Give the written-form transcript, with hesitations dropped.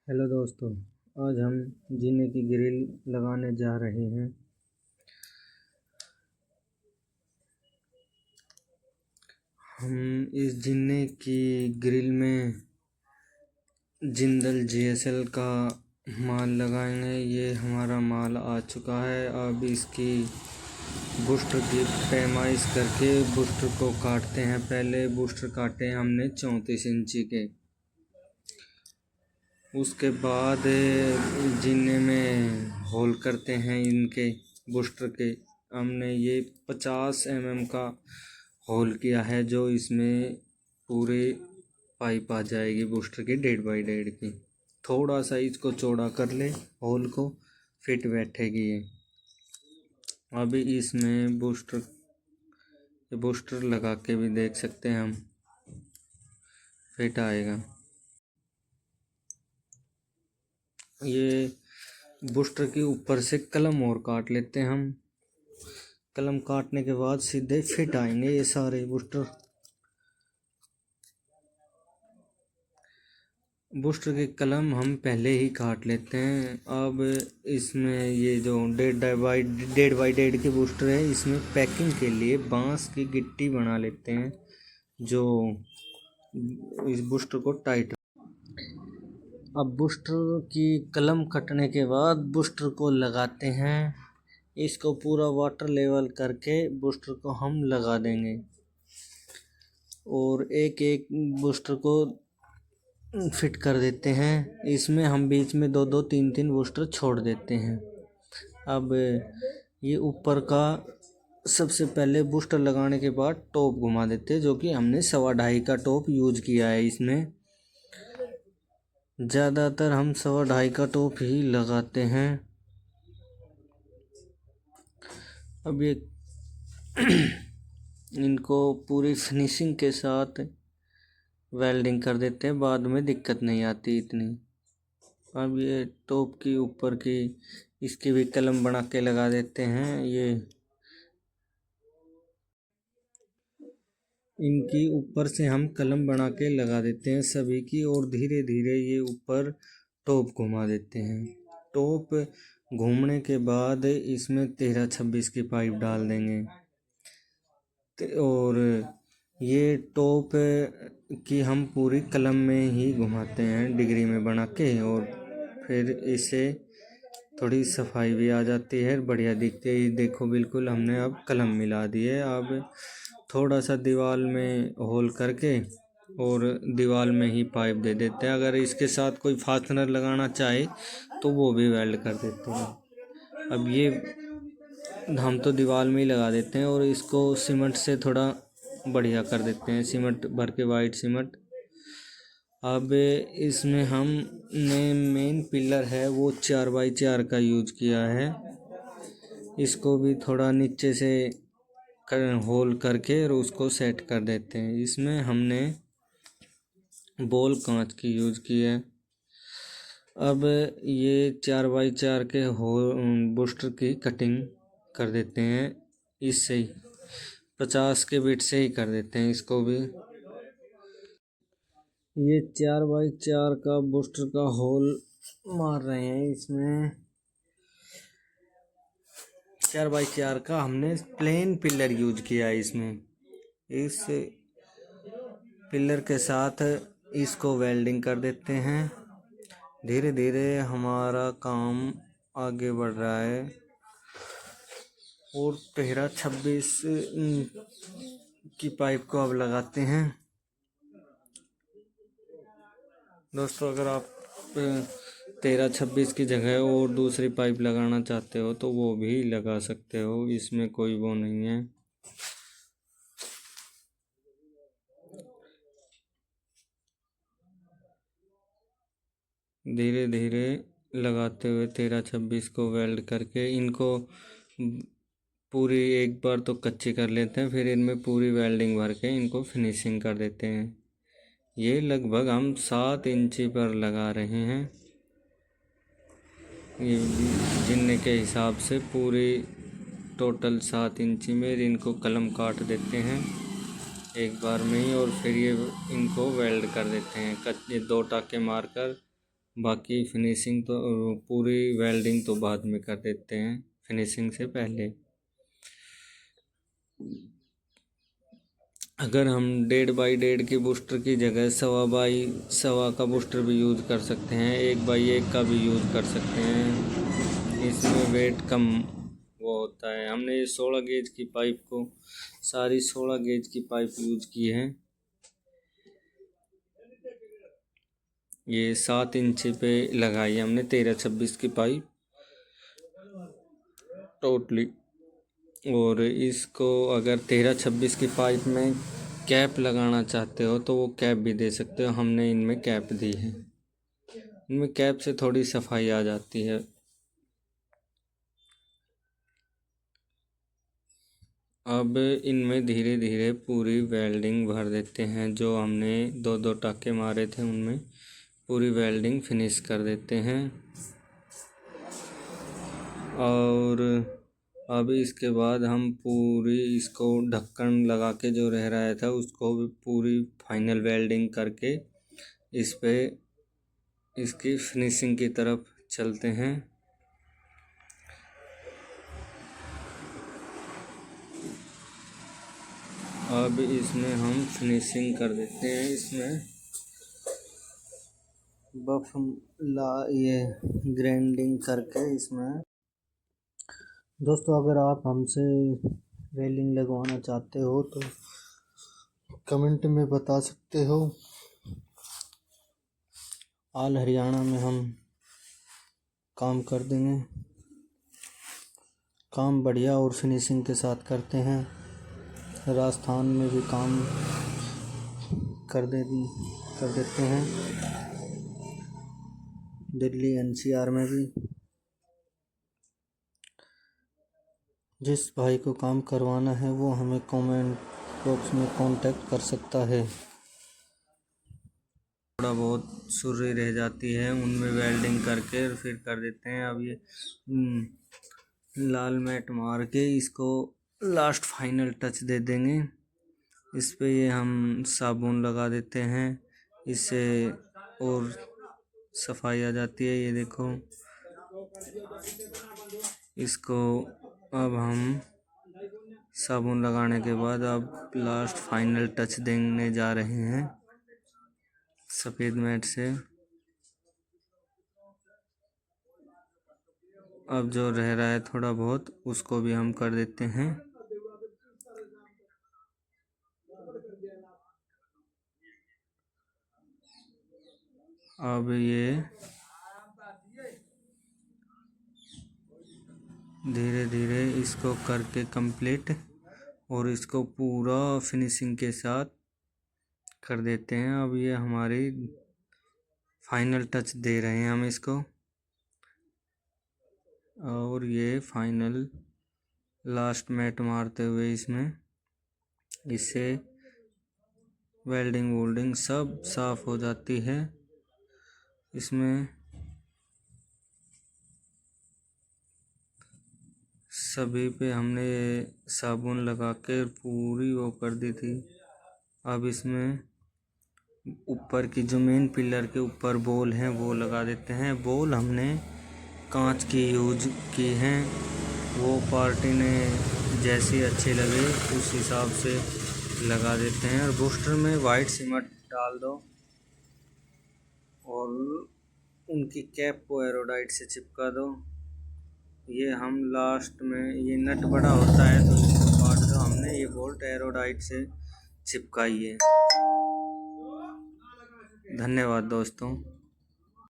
Hello दोस्तों, आज हम जीने की ग्रिल लगाने जा रहे हैं। हम इस जीने की ग्रिल में जिंदल जीएसएल का माल लगाएंगे। ये हमारा माल आ चुका है। अब इसकी बूस्टर की पैमाइश करके बूस्टर को काटते हैं। पहले बूस्टर काटे हमने 34 इंची के। उसके बाद जीने में होल करते हैं इनके बूस्टर के। हमने ये 50 mm का होल किया है, जो इसमें पूरे पाइप आ जाएगी बूस्टर की 1.5 की। थोड़ा सा इसको चौड़ा कर ले, होल को फिट बैठेगी ये। अभी इसमें बूस्टर लगा के भी देख सकते हैं हम, फिट आएगा। ये बूस्टर के ऊपर से कलम और काट लेते हैं हम। कलम काटने के बाद सीधे फिट आएंगे ये सारे बूस्टर के कलम हम पहले ही काट लेते हैं। अब इसमें ये जो 1.5 के बूस्टर है, इसमें पैकिंग के लिए बांस की गिट्टी बना लेते हैं, जो इस बूस्टर को टाइट। अब बूस्टर की कलम कटने के बाद बूस्टर को लगाते हैं। इसको पूरा वाटर लेवल करके बूस्टर को हम लगा देंगे और एक एक बूस्टर को फिट कर देते हैं। इसमें हम बीच में 2-2 3-3 बूस्टर छोड़ देते हैं। अब ये ऊपर का सबसे पहले बूस्टर लगाने के बाद टॉप घुमा देते हैं, जो कि हमने 2.5 का टॉप यूज किया है। इसमें ज़्यादातर हम 2.5 का टॉप ही लगाते हैं। अब ये इनको पूरी फिनिशिंग के साथ वेल्डिंग कर देते हैं, बाद में दिक्कत नहीं आती इतनी। अब ये टॉप की ऊपर की इसकी भी कलम बना के लगा देते हैं। ये इनकी ऊपर से हम कलम बना के लगा देते हैं सभी की, और धीरे धीरे ये ऊपर टॉप घुमा देते हैं। टॉप घूमने के बाद इसमें 13-26 की पाइप डाल देंगे और ये टॉप की हम पूरी कलम में ही घुमाते हैं डिग्री में बना के, और फिर इसे थोड़ी सफाई भी आ जाती है, बढ़िया दिखती है। देखो, बिल्कुल हमने अब कलम मिला दी है। अब थोड़ा सा दीवार में होल करके और दीवार में ही पाइप दे देते हैं। अगर इसके साथ कोई फास्टनर लगाना चाहे तो वो भी वेल्ड कर देते हैं। अब ये हम तो दीवार में ही लगा देते हैं और इसको सीमेंट से थोड़ा बढ़िया कर देते हैं, सीमेंट भर के, वाइट सीमेंट। अब इसमें हमने मेन पिलर है वो 4x4 का यूज किया है। इसको भी थोड़ा नीचे से होल करके और उसको सेट कर देते हैं। इसमें हमने बॉल कांच की यूज की है। अब ये 4x4 के बूस्टर की कटिंग कर देते हैं, इससे ही 50 के बिट से ही कर देते हैं इसको भी। ये 4x4 का बूस्टर का होल मार रहे हैं। इसमें 4x4 का हमने प्लेन पिलर यूज किया है। इसमें इस पिलर के साथ इसको वेल्डिंग कर देते हैं। धीरे धीरे हमारा काम आगे बढ़ रहा है और 13-26 की पाइप को अब लगाते हैं। दोस्तों, अगर आप 13-26 की जगह और दूसरी पाइप लगाना चाहते हो तो वो भी लगा सकते हो, इसमें कोई वो नहीं है। धीरे धीरे लगाते हुए 13-26 को वेल्ड करके इनको पूरी एक बार तो कच्ची कर लेते हैं, फिर इनमें पूरी वेल्डिंग भर के इनको फिनिशिंग कर देते हैं। ये लगभग हम 7 इंची पर लगा रहे हैं। ये जिनने के हिसाब से पूरी टोटल 7 इंची में इनको कलम काट देते हैं एक बार में ही, और फिर ये इनको वेल्ड कर देते हैं। कच्चे 2 टाँके मारकर बाकी फिनिशिंग तो पूरी वेल्डिंग तो बाद में कर देते हैं, फिनिशिंग से पहले। अगर हम 1.5x1.5 की बूस्टर की जगह 1.25x1.25 का बूस्टर भी यूज़ कर सकते हैं, 1x1 का भी यूज़ कर सकते हैं। इसमें वेट कम वो होता है। हमने ये 16 गेज की पाइप को, सारी 16 गेज की पाइप यूज़ की है। ये 7 इंच पे लगाई है हमने 13-26 की पाइप टोटली। और इसको अगर 13-26 की पाइप में कैप लगाना चाहते हो तो वो कैप भी दे सकते हो, हमने इनमें कैप दी है। इनमें कैप से थोड़ी सफाई आ जाती है। अब इनमें धीरे धीरे पूरी वेल्डिंग भर देते हैं। जो हमने 2-2 टाँके मारे थे उनमें पूरी वेल्डिंग फिनिश कर देते हैं। और अब इसके बाद हम पूरी इसको ढक्कन लगा के जो रह रहा था उसको भी पूरी फाइनल वेल्डिंग करके इस पे इसकी फिनिशिंग की तरफ चलते हैं। अब इसमें हम फिनिशिंग कर देते हैं। इसमें बफ ये ग्राइंडिंग करके इसमें। दोस्तों अगर आप हमसे रेलिंग लगवाना चाहते हो तो कमेंट में बता सकते हो। ऑल हरियाणा में हम काम कर देंगे। काम बढ़िया और फिनिशिंग के साथ करते हैं। राजस्थान में भी काम कर देते हैं, दिल्ली NCR में भी। जिस भाई को काम करवाना है वो हमें कमेंट बॉक्स में कांटेक्ट कर सकता है। थोड़ा बहुत सुर्री रह जाती है उनमें वेल्डिंग करके फिर कर देते हैं। अब ये लाल मैट मार के इसको लास्ट फाइनल टच दे देंगे। इस पे ये हम साबुन लगा देते हैं, इससे और सफाई आ जाती है। ये देखो इसको अब हम साबुन लगाने के बाद अब लास्ट फाइनल टच देने जा रहे हैं सफ़ेद मैट से। अब जो रह रहा है थोड़ा बहुत उसको भी हम कर देते हैं। अब ये धीरे धीरे इसको करके कंप्लीट और इसको पूरा फिनिशिंग के साथ कर देते हैं। अब ये हमारी फाइनल टच दे रहे हैं हम इसको। और ये फाइनल लास्ट मैट मारते हुए इसमें, इससे वेल्डिंग वोल्डिंग सब साफ हो जाती है। इसमें सभी पे हमने साबुन लगा के पूरी वो कर दी थी। अब इसमें ऊपर की जो मेन पिलर के ऊपर बॉल हैं वो लगा देते हैं। बॉल हमने कांच की यूज की हैं, वो पार्टी ने जैसी अच्छी लगे उस हिसाब से लगा देते हैं। और बूस्टर में वाइट सीमेंट डाल दो और उनकी कैप को एरोडाइट से चिपका दो। ये हम लास्ट में ये नट बड़ा होता है तो इसको काट दो। हमने ये बोल्ट एरोडाइट से चिपकाई है। धन्यवाद दोस्तों।